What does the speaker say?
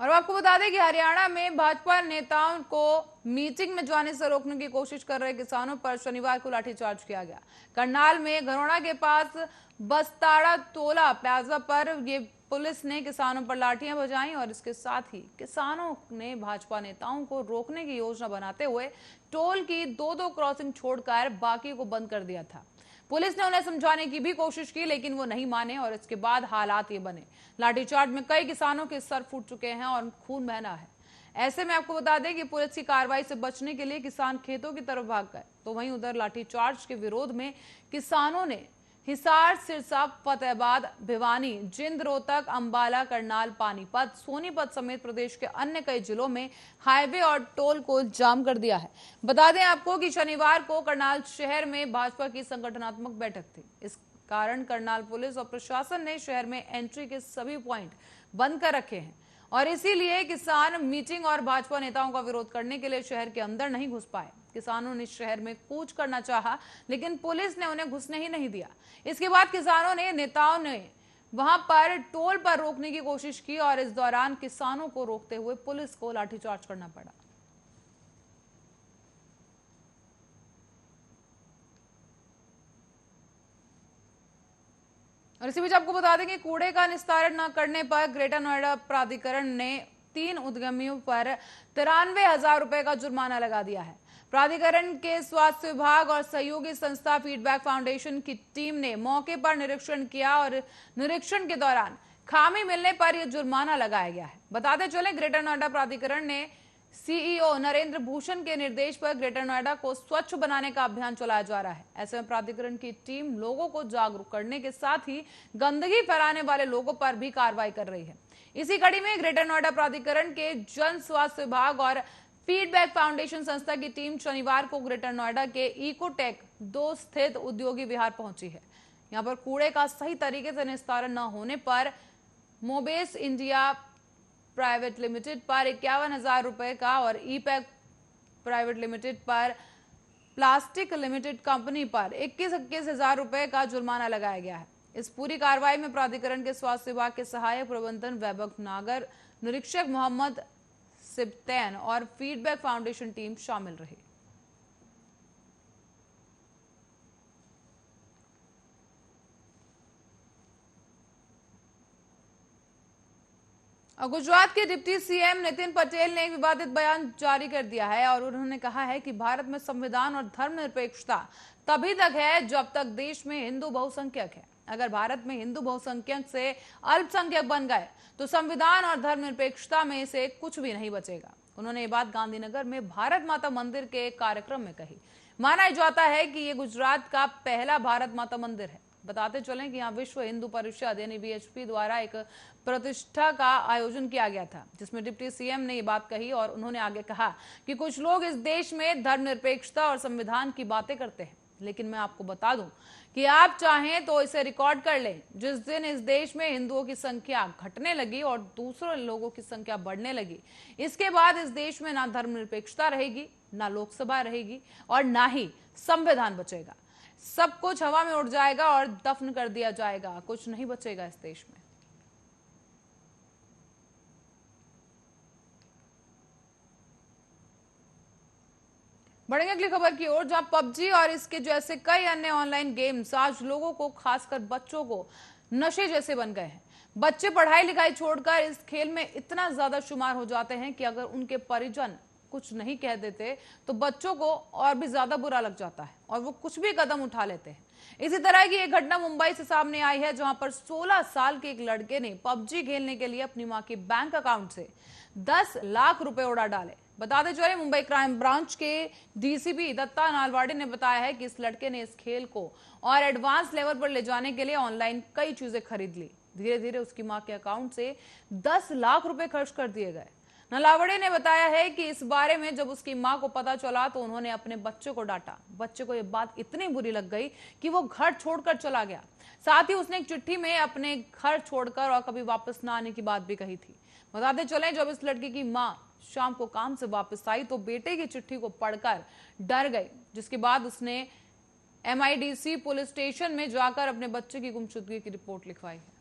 और आपको बता दें कि हरियाणा में भाजपा नेताओं को मीटिंग में जाने से रोकने की कोशिश कर रहे किसानों पर शनिवार को लाठीचार्ज किया गया। करनाल में घरौना के पास बस्ताड़ा टोला प्लाजा पर ये पुलिस ने किसानों पर लाठियां बजाई और इसके साथ ही किसानों ने भाजपा नेताओं को रोकने की योजना बनाते हुए टोल की दो क्रॉसिंग छोड़कर बाकी को बंद कर दिया था। पुलिस ने उन्हें समझाने की भी कोशिश की, लेकिन वो नहीं माने और इसके बाद हालात ये बने। लाठीचार्ज में कई किसानों के सर फूट चुके हैं और खून बहना है। ऐसे में आपको बता दें कि पुलिस की कार्रवाई से बचने के लिए किसान खेतों की तरफ भाग गए, तो वहीं उधर लाठीचार्ज के विरोध में किसानों ने हिसार, सिरसा, फतेहाबाद, भिवानी, जिंद, रोहतक, अंबाला, करनाल, पानीपत, सोनीपत समेत प्रदेश के अन्य कई जिलों में हाईवे और टोल को जाम कर दिया है। बता दें आपको कि शनिवार को करनाल शहर में भाजपा की संगठनात्मक बैठक थी। इस कारण करनाल पुलिस और प्रशासन ने शहर में एंट्री के सभी पॉइंट बंद कर रखे हैं और इसीलिए किसान मीटिंग और भाजपा नेताओं का विरोध करने के लिए शहर के अंदर नहीं घुस पाए। किसानों ने शहर में कूच करना चाहा, लेकिन पुलिस ने उन्हें घुसने ही नहीं दिया। इसके बाद किसानों ने नेताओं ने वहां पर टोल पर रोकने की कोशिश की और इस दौरान किसानों को रोकते हुए पुलिस को लाठीचार्ज करना पड़ा। और इसी बीच आपको बता दें कि कूड़े का निस्तारण न करने पर ग्रेटर नोएडा प्राधिकरण ने 3 उद्यमियों पर 93,000 रुपए का जुर्माना लगा दिया है। प्राधिकरण के स्वास्थ्य विभाग और सहयोगी संस्था फीडबैक फाउंडेशन की टीम ने मौके पर निरीक्षण किया और निरीक्षण के दौरान खामी मिलने पर यह जुर्माना लगाया गया है। बताते चले, ग्रेटर नोएडा प्राधिकरण ने सीईओ नरेंद्र भूषण के निर्देश पर ग्रेटर नोएडा को स्वच्छ बनाने का अभियान चलाया जा रहा है। ऐसे में प्राधिकरण की टीम लोगों को जागरूक करने के साथ ही गंदगी फैलाने वाले लोगों पर भी कार्रवाई कर रही है। इसी कड़ी में ग्रेटर नोएडा प्राधिकरण के जन स्वास्थ्य विभाग और फीडबैक फाउंडेशन संस्था की टीम शनिवार को ग्रेटर नोएडा के इकोटेक 2 स्थित उद्योगी विहार पहुंची है। यहां पर कूड़े का सही तरीके से निस्तारण न होने पर मोबेस इंडिया प्राइवेट लिमिटेड पर 51,000 रुपए का और ईपैक प्राइवेट लिमिटेड पर प्लास्टिक लिमिटेड कंपनी पर 21,000 रुपए का जुर्माना लगाया गया है। इस पूरी कार्रवाई में प्राधिकरण के स्वास्थ्य विभाग के सहायक प्रबंधन वैभव नागर, निरीक्षक मोहम्मद सिब्तैन और फीडबैक फाउंडेशन टीम शामिल रही। और गुजरात के डिप्टी सीएम नितिन पटेल ने एक विवादित बयान जारी कर दिया है और उन्होंने कहा है कि भारत में संविधान और धर्मनिरपेक्षता तभी तक है जब तक देश में हिंदू बहुसंख्यक है। अगर भारत में हिंदू बहुसंख्यक से अल्पसंख्यक बन गए तो संविधान और धर्मनिरपेक्षता में से कुछ भी नहीं बचेगा। उन्होंने ये बात गांधीनगर में भारत माता मंदिर के कार्यक्रम में कही। माना जाता है कि ये गुजरात का पहला भारत माता मंदिर है। बताते चलें कि यहाँ विश्व हिंदू परिषद यानी वीएचपी द्वारा एक प्रतिष्ठा का आयोजन किया गया था, जिसमें डिप्टी सीएम ने ये बात कही और उन्होंने आगे कहा कि कुछ लोग इस देश में धर्मनिरपेक्षता और संविधान की बातें करते हैं, लेकिन मैं आपको बता दूं कि आप चाहें तो इसे रिकॉर्ड कर लें। जिस दिन इस देश में हिंदुओं की संख्या घटने लगी और दूसरे लोगों की संख्या बढ़ने लगी, इसके बाद इस देश में ना धर्मनिरपेक्षता रहेगी, ना लोकसभा रहेगी और ना ही संविधान बचेगा। सब कुछ हवा में उड़ जाएगा और दफन कर दिया जाएगा। कुछ नहीं बचेगा इस देश में। बढ़ेंगे अगली खबर की ओर, जहां पबजी और इसके जैसे कई अन्य ऑनलाइन गेम्स आज लोगों को, खासकर बच्चों को, नशे जैसे बन गए हैं। बच्चे पढ़ाई लिखाई छोड़कर इस खेल में इतना ज्यादा शुमार हो जाते हैं कि अगर उनके परिजन कुछ नहीं कह देते तो बच्चों को और भी ज्यादा बुरा लग जाता है और वो कुछ भी कदम उठा लेते हैं। इसी तरह की एक घटना मुंबई से सामने आई है, जहां पर 16 साल के एक लड़के ने पबजी खेलने के लिए अपनी मां के बैंक अकाउंट से 10 लाख रुपए उड़ा डाले। बताते चले, मुंबई क्राइम ब्रांच के डीसीपी दत्ता नालवाड़ी ने बताया है कि इस लड़के ने इस खेल को और एडवांस लेवल पर ले जाने के लिए ऑनलाइन कई चीजें खरीद ली। धीरे धीरे उसकी मां के अकाउंट से 10 लाख रुपए खर्च कर दिए गए। नालावड़े ने बताया है कि इस बारे में जब उसकी मां को पता चला तो उन्होंने अपने बच्चे को डांटा। बच्चे को यह बात इतनी बुरी लग गई कि वो घर छोड़कर चला गया। साथ ही उसने एक चिट्ठी में अपने घर छोड़कर और कभी वापस ना आने की बात भी कही थी। बताते चले, जब इस लड़की की मां शाम को काम से वापस आई तो बेटे की चिट्ठी को पढ़कर डर गई, जिसके बाद उसने एमआईडीसी पुलिस स्टेशन में जाकर अपने बच्चे की गुमशुदगी की रिपोर्ट लिखवाई है।